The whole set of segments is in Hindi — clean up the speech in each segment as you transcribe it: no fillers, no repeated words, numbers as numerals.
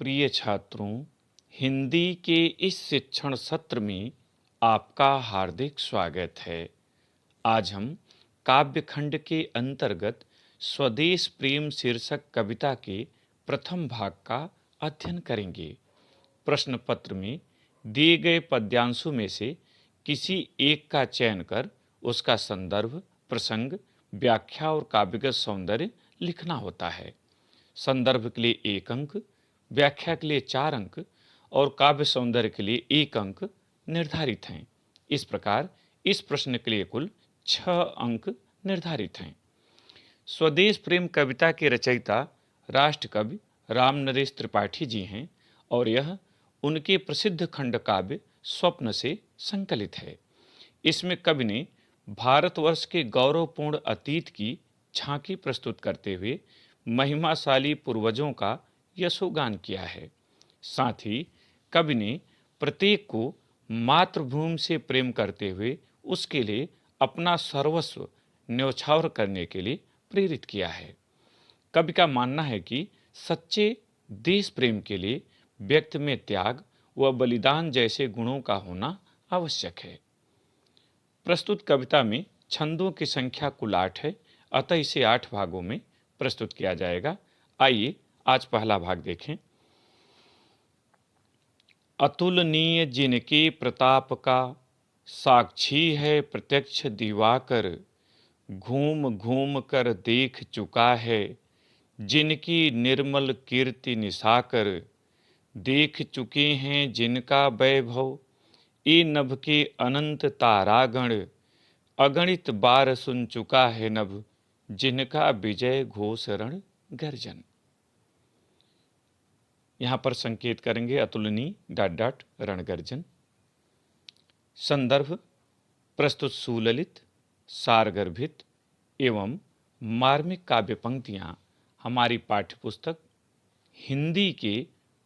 प्रिय छात्रों, हिंदी के इस शिक्षण सत्र में आपका हार्दिक स्वागत है। आज हम काव्यखंड के अंतर्गत स्वदेश प्रेम शीर्षक कविता के प्रथम भाग का अध्ययन करेंगे। प्रश्न पत्र में दिए गए पद्यांशों में से किसी एक का चयन कर उसका संदर्भ, प्रसंग, व्याख्या और काव्यगत सौंदर्य लिखना होता है। संदर्भ के लिए 1 अंक, व्याख्या के लिए 4 अंक और काव्य सौंदर्य के लिए 1 अंक निर्धारित हैं। इस प्रकार इस प्रश्न के लिए कुल 6 अंक निर्धारित हैं। स्वदेश प्रेम कविता के रचयिता राष्ट्र कवि रामनरेश त्रिपाठी जी हैं और यह उनके प्रसिद्ध खंड काव्य स्वप्न से संकलित है। इसमें कवि ने भारतवर्ष के गौरवपूर्ण अतीत की झांकी प्रस्तुत करते हुए महिमाशाली पूर्वजों का यशोगान किया है। साथ ही कवि ने प्रत्येक को मातृभूमि से प्रेम करते हुए उसके लिए अपना सर्वस्व न्यौछावर करने के लिए प्रेरित किया है। कवि का मानना है कि सच्चे देश प्रेम के लिए व्यक्ति में त्याग व बलिदान जैसे गुणों का होना आवश्यक है। प्रस्तुत कविता में छंदों की संख्या कुल 8 है, अतः इसे 8 भागों में प्रस्तुत किया जाएगा। आइए आज पहला भाग देखें। अतुलनीय जिनके प्रताप का साक्षी है प्रत्यक्ष दिवाकर, घूम घूम कर देख चुका है जिनकी निर्मल कीर्ति निशाकर, देख चुके हैं जिनका वैभव ये नभ के अनंत तारागण, अगणित बार सुन चुका है नभ जिनका विजय घोष रण गर्जन। यहां पर संकेत करेंगे अतुलनीय रण गर्जन। संदर्भ प्रस्तुत सुललित, सारगर्भित एवं मार्मिक काव्य पंक्तियां हमारी पाठ्यपुस्तक हिंदी के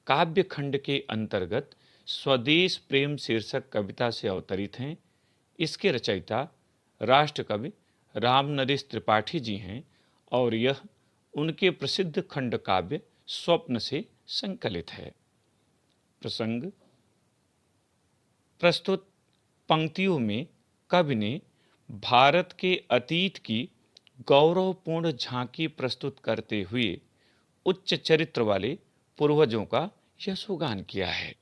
काव्य खंड के अंतर्गत स्वदेश प्रेम शीर्षक कविता से अवतरित हैं। इसके रचयिता राष्ट्र कवि रामनरेश त्रिपाठी जी हैं और यह उनके प्रसिद्ध खंड काव्य स्वप्न से संकलित है। प्रसंग प्रस्तुत पंक्तियों में कवि ने भारत के अतीत की गौरवपूर्ण झांकी प्रस्तुत करते हुए उच्च चरित्र वाले पूर्वजों का यशोगान किया है।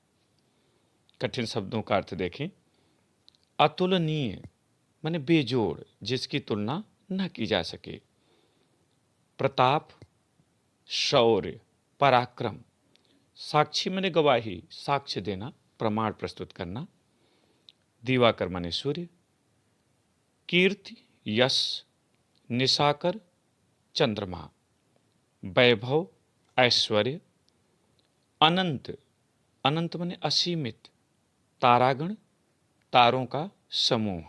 कठिन शब्दों का अर्थ देखें। अतुलनीय माने बेजोड़, जिसकी तुलना न की जा सके। प्रताप, शौर्य, पराक्रम। साक्षी माने गवाही, साक्ष्य देना, प्रमाण प्रस्तुत करना। दिवाकर माने सूर्य। कीर्ति, यश। निशाकर, चंद्रमा। वैभव, ऐश्वर्य। अनंत, अनंत माने असीमित। तारागण, तारों का समूह।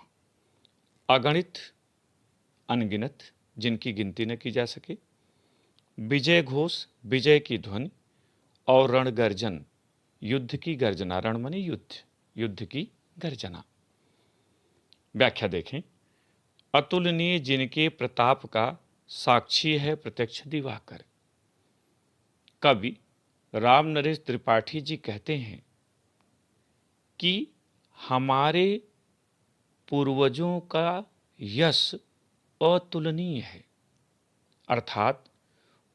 अगणित, अनगिनत, जिनकी गिनती न की जा सके। विजय घोष, विजय की ध्वनि। और रणगर्जन, युद्ध की गर्जना। रण माने युद्ध, युद्ध की गर्जना। व्याख्या देखें। अतुलनीय जिनके प्रताप का साक्षी है प्रत्यक्ष दिवाकर। कवि रामनरेश त्रिपाठी जी कहते हैं कि हमारे पूर्वजों का यश अतुलनीय है, अर्थात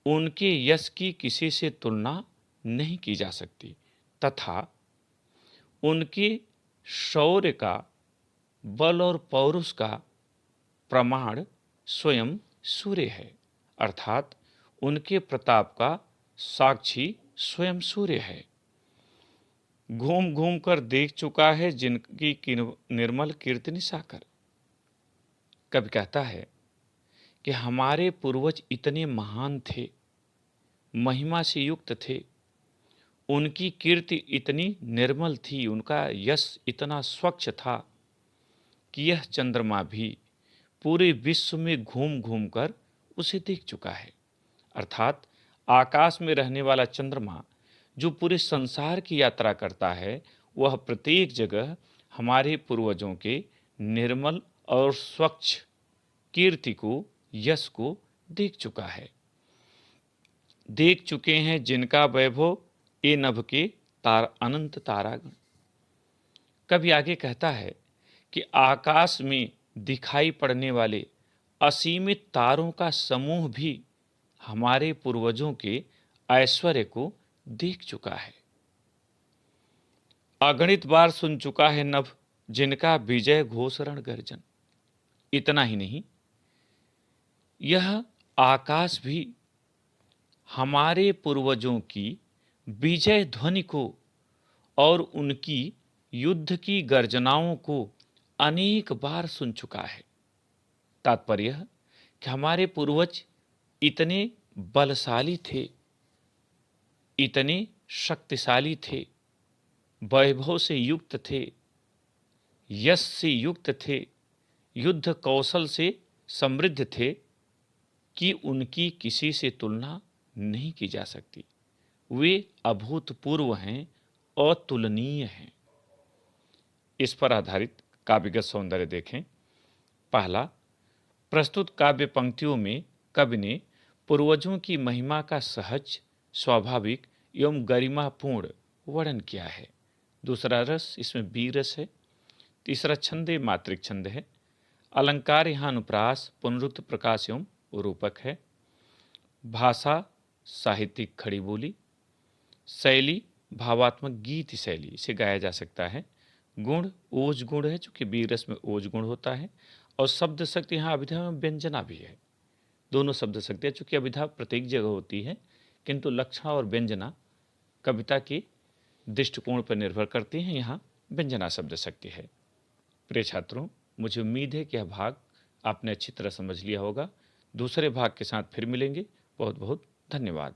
उनके यश की किसी से तुलना नहीं की जा सकती तथा उनके शौर्य का, बल और पौरुष का प्रमाण स्वयं सूर्य है, अर्थात उनके प्रताप का साक्षी स्वयं सूर्य है। घूम घूम कर देख चुका है जिनकी निर्मल कीर्ति निशाकर। कवि कहता है कि हमारे पूर्वज इतने महान थे, महिमा से युक्त थे, उनकी कीर्ति इतनी निर्मल थी, उनका यश इतना स्वच्छ था कि यह चंद्रमा भी पूरे विश्व में घूम घूम कर उसे देख चुका है। अर्थात आकाश में रहने वाला चंद्रमा जो पूरे संसार की यात्रा करता है, वह प्रत्येक जगह हमारे पूर्वजों के निर्मल और स्वच्छ कीर्ति को, यश को देख चुका है। देख चुके हैं जिनका वैभव ए नभ के तार अनंत तारागण। कवि आगे कहता है कि आकाश में दिखाई पड़ने वाले असीमित तारों का समूह भी हमारे पूर्वजों के ऐश्वर्य को देख चुका है। अगणित बार सुन चुका है नभ जिनका विजय घोष रण गर्जन। इतना ही नहीं, यह आकाश भी हमारे पूर्वजों की विजय ध्वनि को और उनकी युद्ध की गर्जनाओं को अनेक बार सुन चुका है। तात्पर्य यह कि हमारे पूर्वज इतने बलशाली थे, इतने शक्तिशाली थे, वैभव से युक्त थे, यश से युक्त थे, युद्ध कौशल से समृद्ध थे कि उनकी किसी से तुलना नहीं की जा सकती। वे अभूतपूर्व हैं, अतुलनीय हैं। इस पर आधारित काव्यगत सौंदर्य देखें। पहला, प्रस्तुत काव्य पंक्तियों में कवि ने पूर्वजों की महिमा का सहज, स्वाभाविक एवं गरिमापूर्ण वर्णन किया है। दूसरा रस इसमें बी रस है। तीसरा छंद मात्रिक छंद है। अलंकार यहाँ अनुप्रास, पुनरुक्त प्रकाश एवं रूपक है। भाषा साहित्यिक खड़ी बोली। शैली भावात्मक गीत शैली, इसे गाया जा सकता है। गुण ओज गुण है, चूंकि बी रस में ओज गुण होता है। और शब्द शक्ति यहाँ अभिधा में व्यंजना भी है। दोनों शब्द शक्तियाँ, चूंकि अभिधा प्रत्येक जगह होती है किंतु लक्षणा और व्यंजना कविता के दृष्टिकोण पर निर्भर करती हैं, यहाँ व्यंजना शब्द शक्ति है। प्रिय छात्रों, मुझे उम्मीद है कि यह भाग आपने अच्छी तरह समझ लिया होगा। दूसरे भाग के साथ फिर मिलेंगे। बहुत बहुत धन्यवाद।